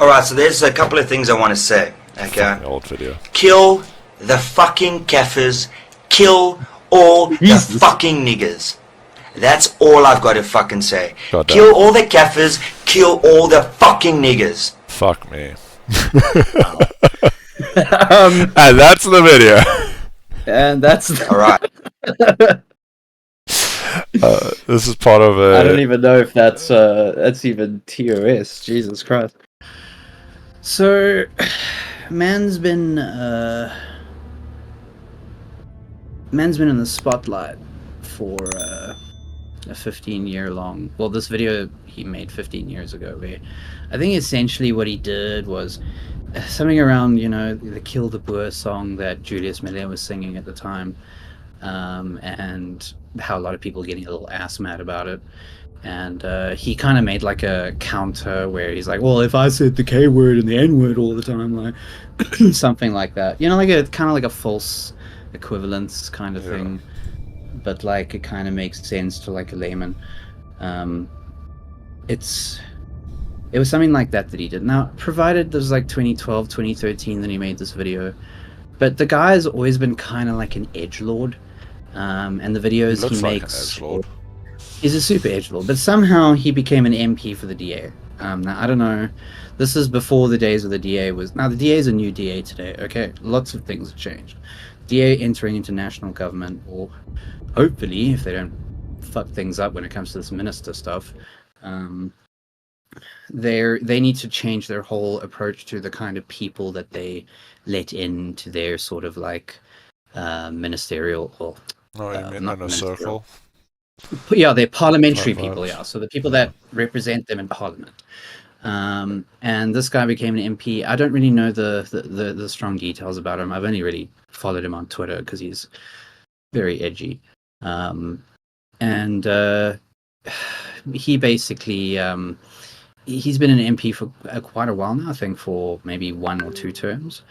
Alright, so there's a couple of things I want to say. Okay. Old video. Kill the fucking kafirs. Kill all the fucking niggers. That's all I've got to fucking say. Kill all the kafirs. Kill all the fucking niggers. Fuck me. And that's the video. And that's alright. This is part of a... I don't even know if that's even TOS. Jesus Christ. So, man's been in the spotlight for a 15-year long. Well, this video he made 15 years ago. Where I think essentially what he did was something around, you know, the "Kill the Boer" song that Julius Malema was singing at the time, and how a lot of people were getting a little ass mad about it. And he kind of made like a counter where he's like, well, if I said the K word and the N word all the time, like something like that, you know, like a kind of like a false equivalence kind of thing, but like it kind of makes sense to like a layman. It was something like that he did. Now, provided there's like 2012, 2013 that he made this video, but the guy has always been kind of like an edgelord, and the videos he makes. He's a super edgelord, but somehow he became an MP for the DA. Now, I don't know. This is before the days of the DA was... Now, the DA is a new DA today, okay? Lots of things have changed. DA entering into national government, or hopefully, if they don't fuck things up when it comes to this minister stuff, they need to change their whole approach to the kind of people that they let into their sort of like ministerial... Or, you mean in a circle? Yeah, they're parliamentary people, yeah. So the people that represent them in parliament. And this guy became an MP. I don't really know the strong details about him. I've only really followed him on Twitter because he's very edgy. And he basically he's been an MP for quite a while now. I think for maybe 1 or 2 terms.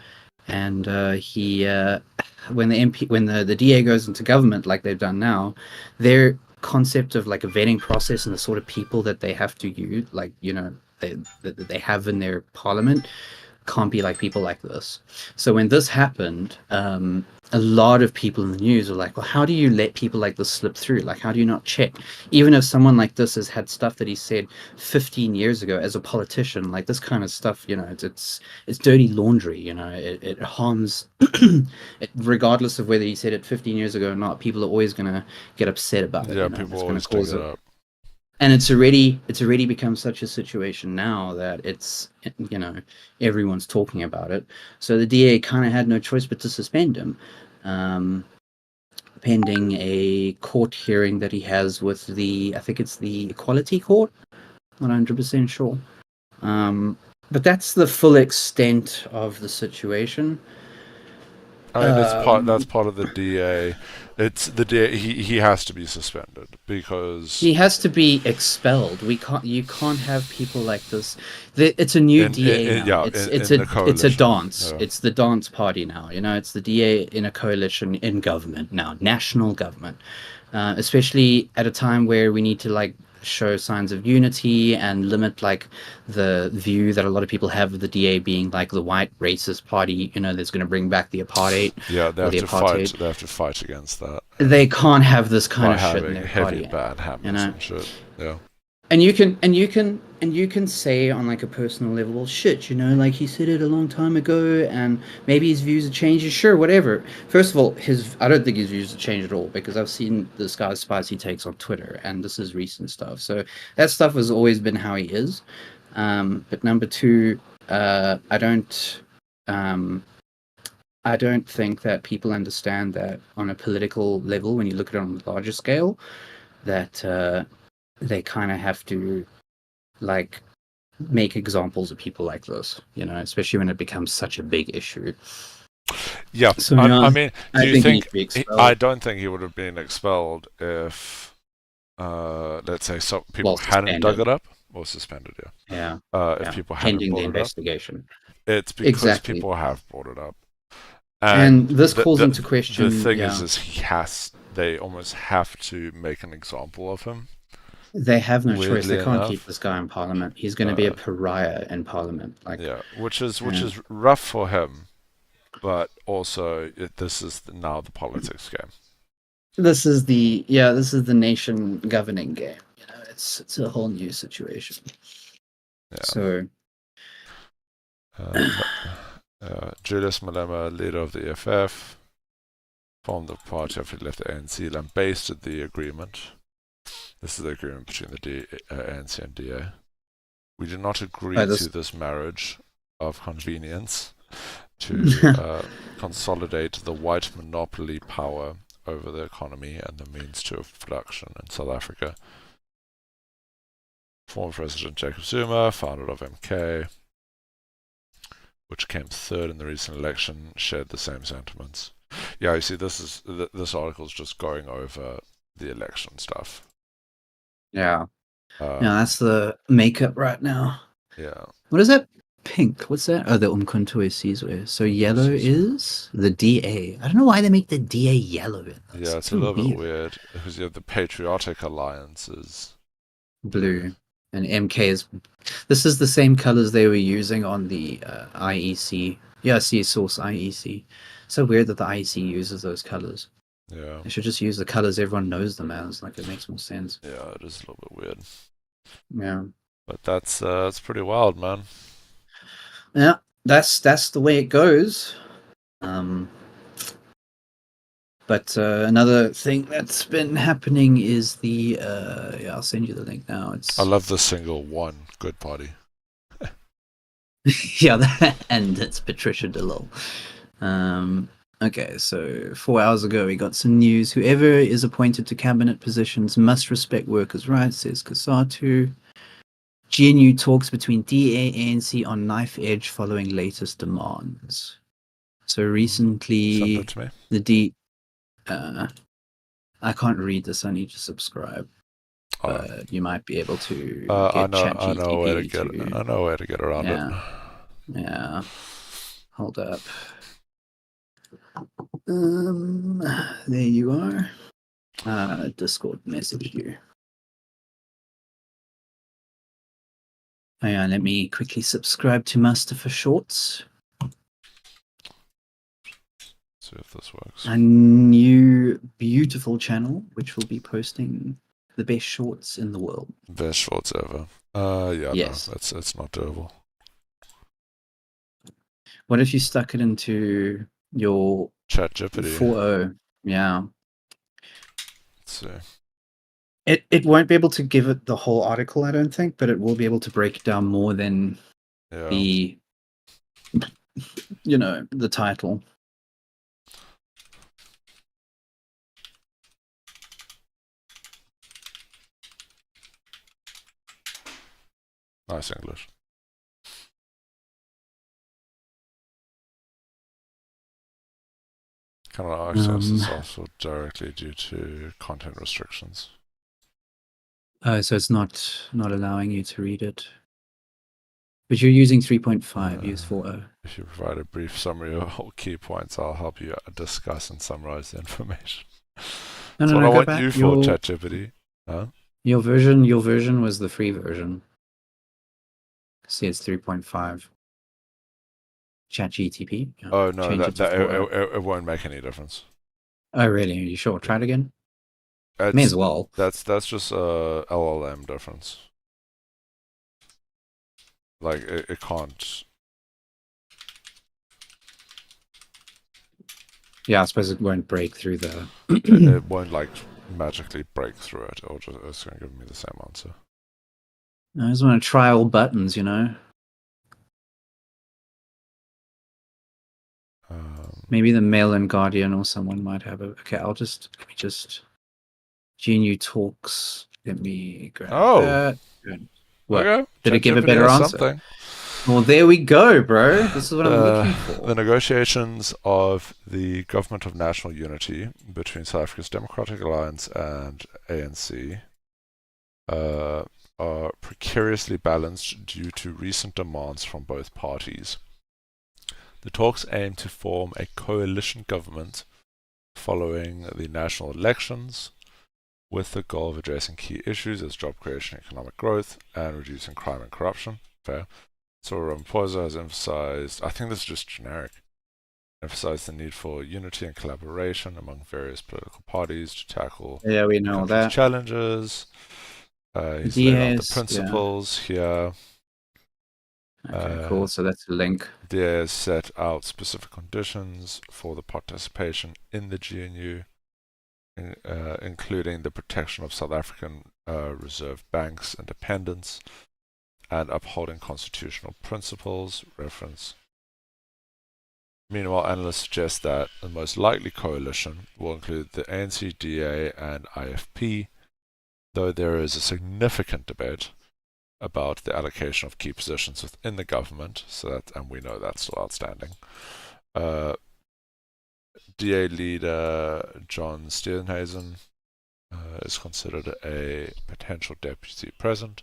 And when the DA goes into government like they've done now, their concept of like a vetting process and the sort of people that they have to use, like, you know, that they have in their parliament can't be like people like this. So when this happened, a lot of people in the news were like, well, how do you let people like this slip through? Like, how do you not check? Even if someone like this has had stuff that he said 15 years ago as a politician, like this kind of stuff, you know, it's dirty laundry, you know, it harms, regardless of whether he said it 15 years ago or not, people are always going to get upset about it. Yeah, you know? people always dig it up. And it's already become such a situation now that it's, you know, everyone's talking about it. So the DA kind of had no choice but to suspend him, pending a court hearing that he has with I think it's the Equality Court. Not 100% sure. But that's the full extent of the situation. I mean, that's part of the DA. It's the DA. He has to be suspended because he has to be expelled. You can't have people like this. It's a new DA now. It's a dance. Yeah. It's the dance party now. You know, it's the DA in a coalition in government now, national government. Especially at a time where we need to like show signs of unity and limit like the view that a lot of people have of the DA being like the white racist party, you know, that's going to bring back the apartheid. Yeah, they have to fight against that. They can't have this kind of shit in their party. Bad habits, you know? And shit. Yeah. And you can say on like a personal level, well, shit, you know, like he said it a long time ago, and maybe his views have changed. Sure, whatever. First of all, I don't think his views have changed at all, because I've seen this guy's spicy takes on Twitter, and this is recent stuff. So that stuff has always been how he is. But number two, I don't think that people understand that on a political level, when you look at it on a larger scale, that they kind of have to like make examples of people like this, you know, especially when it becomes such a big issue. Yeah, so, I mean, I don't think he would have been expelled if, let's say, some people hadn't dug it up, or suspended. Yeah. If people hadn't pending brought the it investigation. It's because people have brought it up, and this calls into question. The thing is they almost have to make an example of him. They have no choice. Weirdly They can't enough. keep this guy in Parliament. He's going to be a pariah in Parliament. Like, yeah, which is rough for him, but also this is now the politics game. this is the nation governing game. You know, it's a whole new situation. Yeah. So, Julius Malema, leader of the EFF, formed the party after he left the ANC, lambasted the agreement. This is the agreement between the ANC and DA. We do not agree to this marriage of convenience to consolidate the white monopoly power over the economy and the means to production in South Africa. Former President Jacob Zuma, founder of MK, which came third in the recent election, shared the same sentiments. Yeah, you see, this article is just going over the election stuff. yeah. That's the makeup right now. Yeah. What is that? Pink. What's that? Oh, the Umkhonto Sizwe. So yellow is the DA. I don't know why they make the DA yellow. Yeah, it's a little bit weird because you have the Patriotic Alliance is blue, and MK is. This is the same colors they were using on the IEC. Yeah, see source IEC. So weird that the IEC uses those colors. Yeah. They should just use the colors everyone knows them as. Like, it makes more sense. Yeah, it is a little bit weird. Yeah. But that's pretty wild, man. Yeah, that's the way it goes. But another thing that's been happening is the I'll send you the link now. I love the single one good party. Yeah, and it's Patricia DeLille. Okay, so 4 hours ago we got some news. Whoever is appointed to cabinet positions must respect workers' rights, says Kasatu. GNU talks between DA ANC on knife edge following latest demands. So recently, the I can't read this. I need to subscribe. But you might be able to. I know where to get around it. Yeah. Hold up. There you are. Discord message you. Hang on, let me quickly subscribe to Mustafa Shorts. See if this works. A new beautiful channel which will be posting the best shorts in the world. Best shorts ever. Yes. No, it's not doable. What if you stuck it into your ChatGPT 4.0? Yeah. Let's see. It won't be able to give it the whole article, I don't think, but it will be able to break it down more than the the title. Nice English. Cannot access this also directly due to content restrictions. So it's not allowing you to read it. But you're using 3.5, use 4.0. If you provide a brief summary of all key points, I'll help you discuss and summarize the information. That's what I want you for, ChatGPT. Huh? Your version was the free version. See, it's 3.5. ChatGTP. Oh no, it won't make any difference. Oh really? Are you sure? Try it again. May as well. That's just a LLM difference. Like it can't. Yeah, I suppose it won't break through the. It won't like magically break through it. It's going to give me the same answer. I just want to try all buttons, you know. Maybe the Mail and Guardian or someone might have it. Okay, let me just. GNU Talks. Let me grab that. What? Okay. Did it give a better answer? Something. Well, there we go, bro. This is what I'm looking for. The negotiations of the Government of National Unity between South Africa's Democratic Alliance and ANC are precariously balanced due to recent demands from both parties. The talks aim to form a coalition government following the national elections, with the goal of addressing key issues as job creation, economic growth, and reducing crime and corruption. Fair. So Ramaphosa has emphasized, I think this is just generic, emphasized the need for unity and collaboration among various political parties to tackle Yeah, we the know country's that. challenges. He's laid out the DAs, principles here. Okay, cool. So that's a link. DA has set out specific conditions for the participation in the GNU, including the protection of South African Reserve Bank's independence and upholding constitutional principles. Reference. Meanwhile, analysts suggest that the most likely coalition will include the ANC, DA, and IFP, though there is a significant debate about the allocation of key positions within the government, and we know that's still outstanding. DA leader John Steenhuisen is considered a potential deputy president.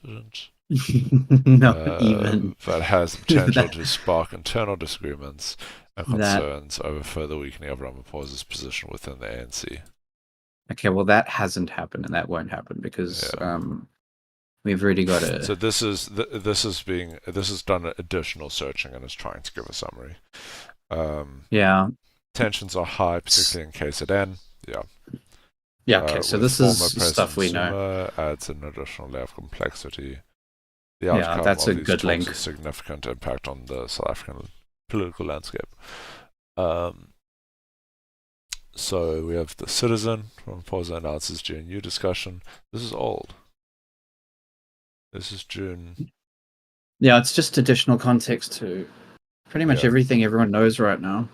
Not even. But has the potential to spark internal disagreements and concerns over further weakening of Ramaphosa's position within the ANC. Okay, well that hasn't happened, and that won't happen because we've already got a. So this is done additional searching and is trying to give a summary. Tensions are high, particularly in KZN. Yeah. Okay. So this is stuff we know. Zuma adds an additional layer of complexity. The outcome that's of a these good talks link. has significant impact on the South African political landscape. So we have the Citizen from Ramaphosa announces GNU discussion. This is old. This is June. Yeah, it's just additional context to pretty much everything everyone knows right now.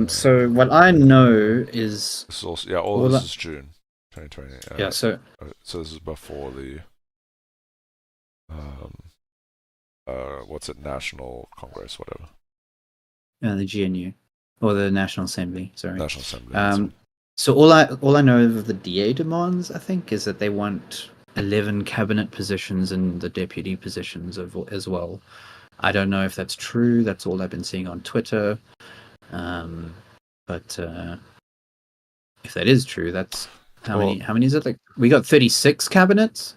So what I know is this is also, all this is June 2020. So this is before the National Congress, whatever. The GNU or the National Assembly. Sorry, National Assembly. So all I know of the DA demands, I think, is that they want 11 cabinet positions and the deputy positions as well. I don't know if that's true. That's all I've been seeing on Twitter. But if that is true, that's how many is it? Like we got 36 cabinets.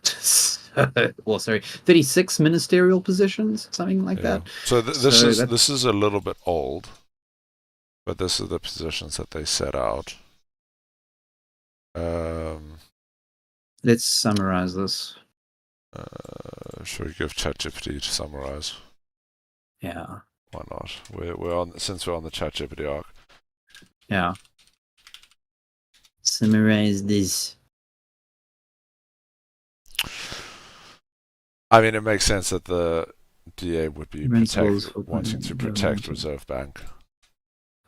36 ministerial positions, something like that. So this is a little bit old, but this is the positions that they set out. Let's summarize this. Should we give ChatGPT to summarize? Yeah. Why not? We're on the ChatGPT arc. Yeah. Summarize this. I mean, it makes sense that the DA would be wanting to protect Reserve Bank.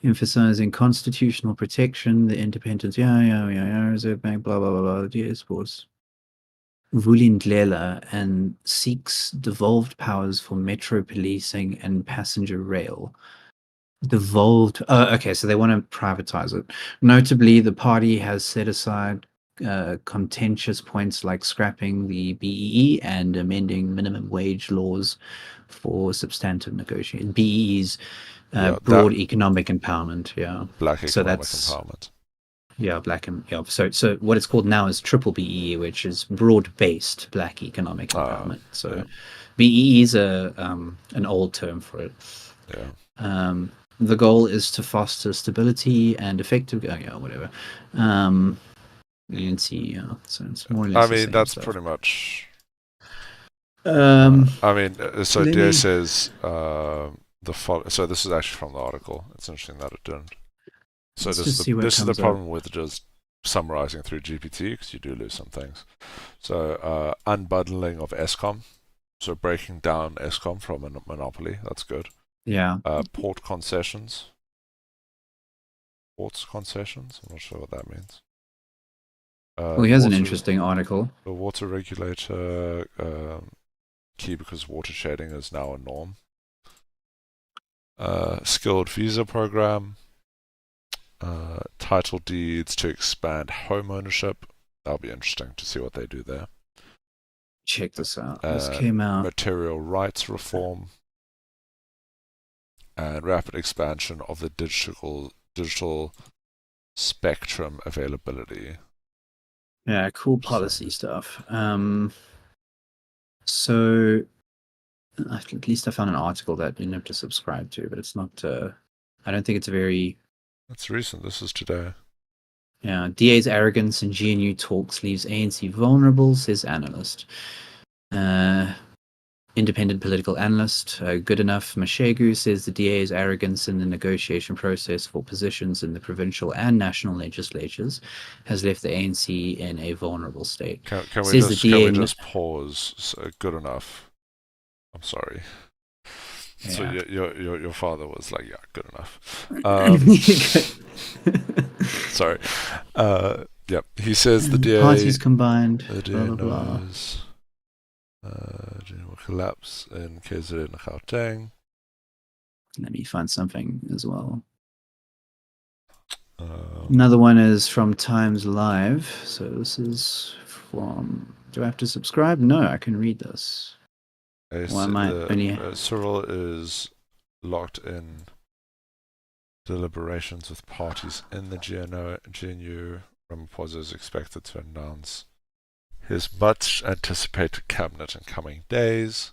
Emphasizing constitutional protection, the independence, Reserve Bank, blah, blah, blah, blah, the DA supports Vulindlela and seeks devolved powers for metro policing and passenger rail. Devolved, okay, so they want to privatize it. Notably, the party has set aside contentious points like scrapping the BEE and amending minimum wage laws for substantive negotiation. BEE's broad economic empowerment, Black economic empowerment. So what it's called now is triple BEE, which is broad-based Black economic empowerment. BEE is an old term for it. The goal is to foster stability and effective, whatever. ANC, so it's more or less. I mean, that's pretty much. So DA says so this is actually from the article. It's interesting that it didn't. So this is the problem with just summarizing through GPT, because you do lose some things. So unbundling of Eskom, so breaking down Eskom from a monopoly. That's good. Yeah. Ports concessions. I'm not sure what that means. Well, here's an interesting article. The water regulator, key because water shedding is now a norm. Skilled visa program. Title deeds to expand home ownership. That'll be interesting to see what they do there. Check this out. This came out. Material rights reform. And rapid expansion of the digital spectrum availability. Yeah, cool policy stuff. So at least I found an article that you have to subscribe to, but it's not. I don't think it's a very. That's recent. This is today. Yeah, DA's arrogance in GNU talks leaves ANC vulnerable, says analyst. Independent political analyst, good enough Mashegu, says the DA's arrogance in the negotiation process for positions in the provincial and national legislatures has left the ANC in a vulnerable state. Can we Says just the DA pause? So, good enough. I'm sorry. So Yeah. your father was like, yeah, good enough. Sorry. Yep. He says the DA parties combined. The DA Blah, blah, blah. knows general collapse in KZN and Gauteng. Let me find something as well. Um, Another one is from Times Live. So this is from. Do I have to subscribe? No, I can read this. Why am I only? Cyril is locked in deliberations with parties in the GNU. Ramaphosa is expected to announce his much anticipated cabinet in coming days.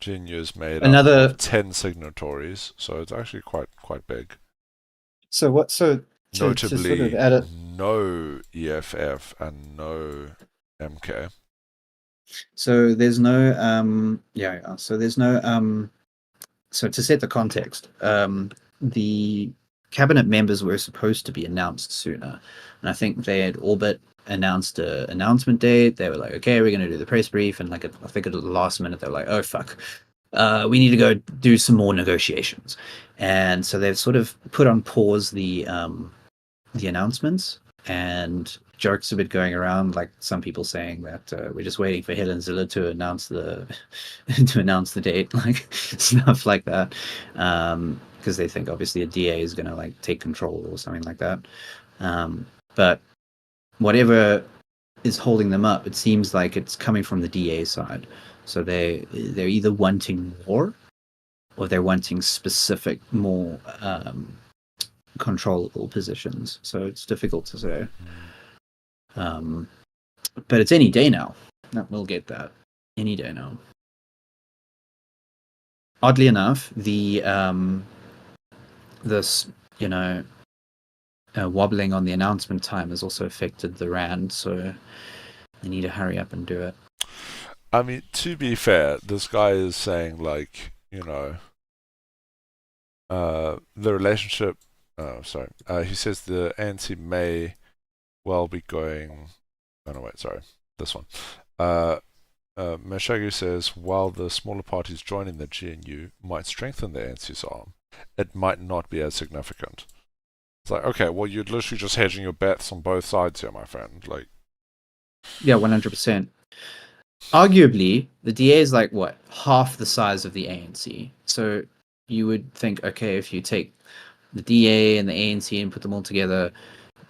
GNU is made up of 10 signatories, so it's actually quite big. So what? So notably, to sort of no EFF and no MK. So there's no So there's no So to set the context, the cabinet members were supposed to be announced sooner, and I think they had all but announced an announcement date. They were like, okay, we're going to do the press brief, and like I think at the last minute they were like, oh fuck, we need to go do some more negotiations, and so they've sort of put on pause the announcements, and jokes have been going around, like some people saying that we're just waiting for Helen Zille to announce the date, like stuff like that, because they think obviously a DA is going to like take control or something like that. But whatever is holding them up, it seems like it's coming from the DA side. So they're either wanting more, or they're wanting specific more controllable positions. So it's difficult to say. But it's any day now. We'll get that any day now. Oddly enough, this wobbling on the announcement time has also affected the rand, so they need to hurry up and do it. I mean, to be fair, this guy is saying like, the relationship. He says the ANC may well be going. Oh no, wait, sorry, this one. Meshagu says while the smaller parties joining the GNU might strengthen the ANC's arm, it might not be as significant. It's like, okay, well, you're literally just hedging your bets on both sides here, my friend. Like, yeah, 100%. Arguably, the DA is like what, half the size of the ANC. So you would think, okay, if you take the DA and the ANC and put them all together,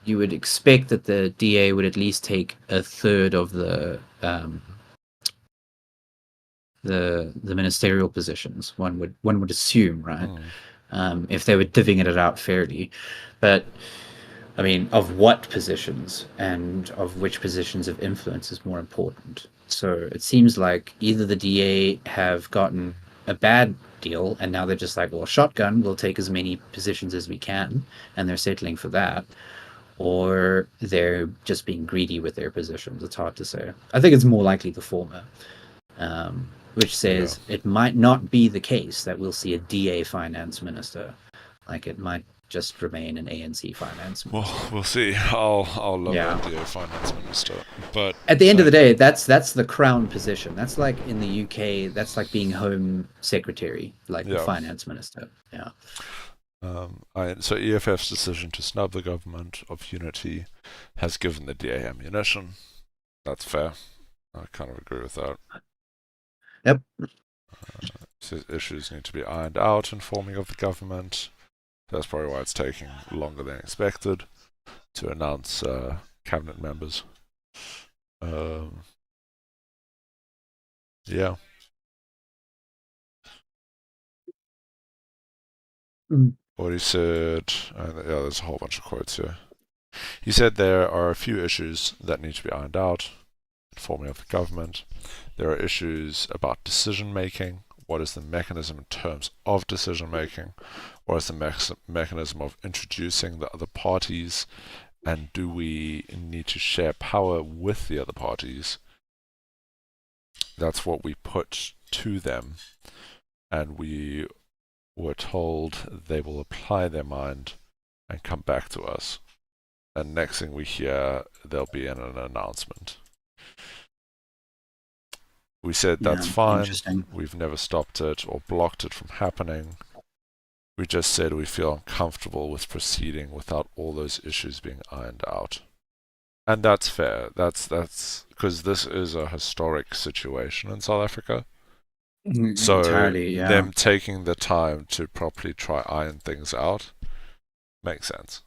you would expect that the DA would at least take a third of the ministerial positions. One would assume, right? If they were divvying it out fairly, but I mean, of what positions and of which positions of influence is more important. So it seems like either the DA have gotten a bad deal and now they're just like, well, shotgun, we'll take as many positions as we can, and they're settling for that, or they're just being greedy with their positions. It's hard to say. I think it's more likely the former, which says it might not be the case that we'll see a DA finance minister. Like it might just remain an ANC finance minister. Well, we'll see. I'll love a DA finance minister. But at the end of the day, that's the crown position. That's like in the UK, that's like being home secretary, like the finance minister. Yeah. So EFF's decision to snub the government of unity has given the DA ammunition. That's fair. I kind of agree with that. Yep. Issues need to be ironed out in forming of the government. That's probably why it's taking longer than expected to announce cabinet members. Yeah. What he said, there's a whole bunch of quotes here. He said there are a few issues that need to be ironed out in forming of the government. There are issues about decision making. What is the mechanism in terms of decision making? What is the mechanism of introducing the other parties? And do we need to share power with the other parties? That's what we put to them. And we were told they will apply their mind and come back to us. And next thing we hear, there'll be an announcement. We said that's fine. We've never stopped it or blocked it from happening. We just said we feel uncomfortable with proceeding without all those issues being ironed out. And that's fair. That's because this is a historic situation in South Africa. So Entirely, yeah. them taking the time to properly try iron things out makes sense.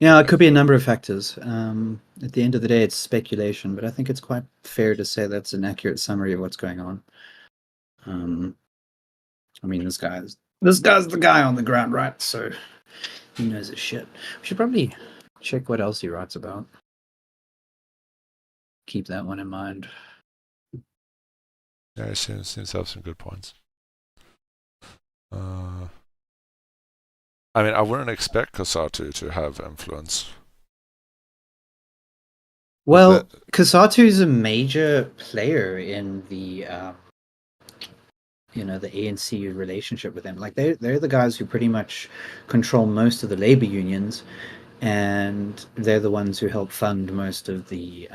Yeah, it could be a number of factors. At the end of the day, it's speculation, but I think it's quite fair to say that's an accurate summary of what's going on. I mean, this guy's the guy on the ground, right? So he knows his shit. We should probably check what else he writes about. Keep that one in mind. Yeah, he seems to have some good points. I mean, I wouldn't expect Cosatu to have influence. Well, Cosatu is a major player in the, the ANC relationship with them. Like they're the guys who pretty much control most of the labor unions, and they're the ones who help fund most of the,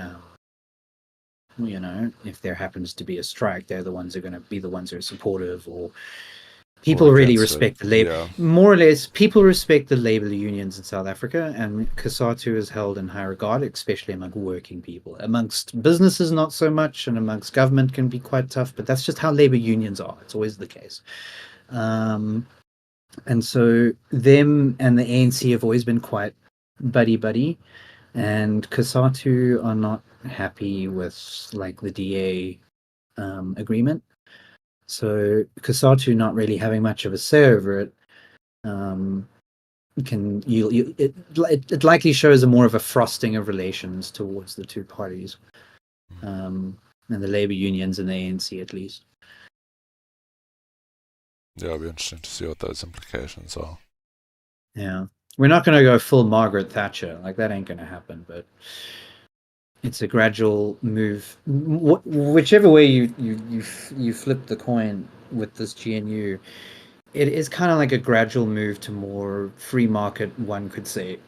if there happens to be a strike, they're the ones who are going to be the ones who are supportive or. People really respect the labor. Yeah. More or less, people respect the labor unions in South Africa, and Cosatu is held in high regard, especially among working people. Amongst businesses, not so much, and amongst government can be quite tough, but that's just how labor unions are. It's always the case. And so them and the ANC have always been quite buddy-buddy, and Cosatu are not happy with, like, the DA agreement. So Cosatu not really having much of a say over it, it likely shows a more of a frosting of relations towards the two parties, and the labor unions and the ANC at least. Yeah, it'll be interesting to see what those implications are. Yeah, we're not going to go full Margaret Thatcher, like that ain't going to happen, but. It's a gradual move. Whichever way you flip the coin with this GNU, it is kind of like a gradual move to more free market, one could say,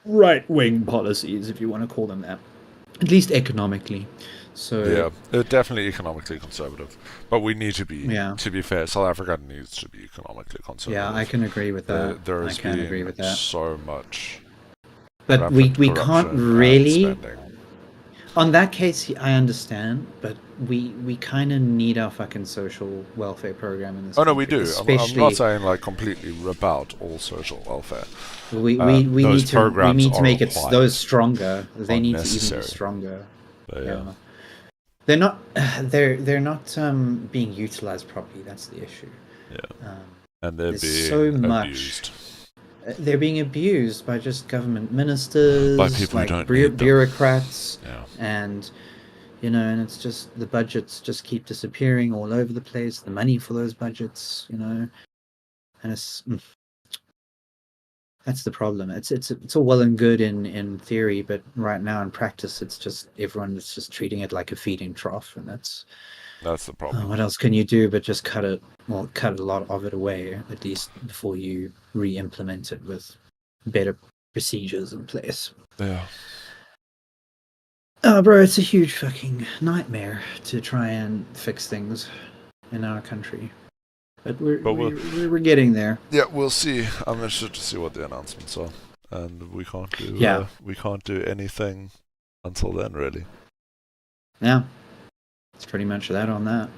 right-wing policies, if you want to call them that, at least economically. So yeah, they're definitely economically conservative, but we need to be. Yeah. To be fair, South Africa needs to be economically conservative. Yeah, I can agree with that. There has been so much, but we can't really. On that case, I understand, but we kind of need our fucking social welfare program in this country, we do. I'm not saying like completely rip out all social welfare. We need to make it those stronger. They need to even be stronger. But, yeah. They're not being utilized properly. That's the issue. Yeah. And they're being abused. They're being abused by just government ministers, by people who don't need bureaucrats, yeah. And and it's just the budgets just keep disappearing all over the place. The money for those budgets, and it's that's the problem. It's all well and good in theory, but right now in practice, it's just everyone is just treating it like a feeding trough, and that's the problem. What else can you do but just cut a lot of it away, at least before you re-implement it with better procedures in place. Yeah. Oh, bro, it's a huge fucking nightmare to try and fix things in our country. But we're getting there. Yeah, we'll see. I'm interested to see what the announcements are, and we can't do anything until then, really. Yeah. It's pretty much that on that.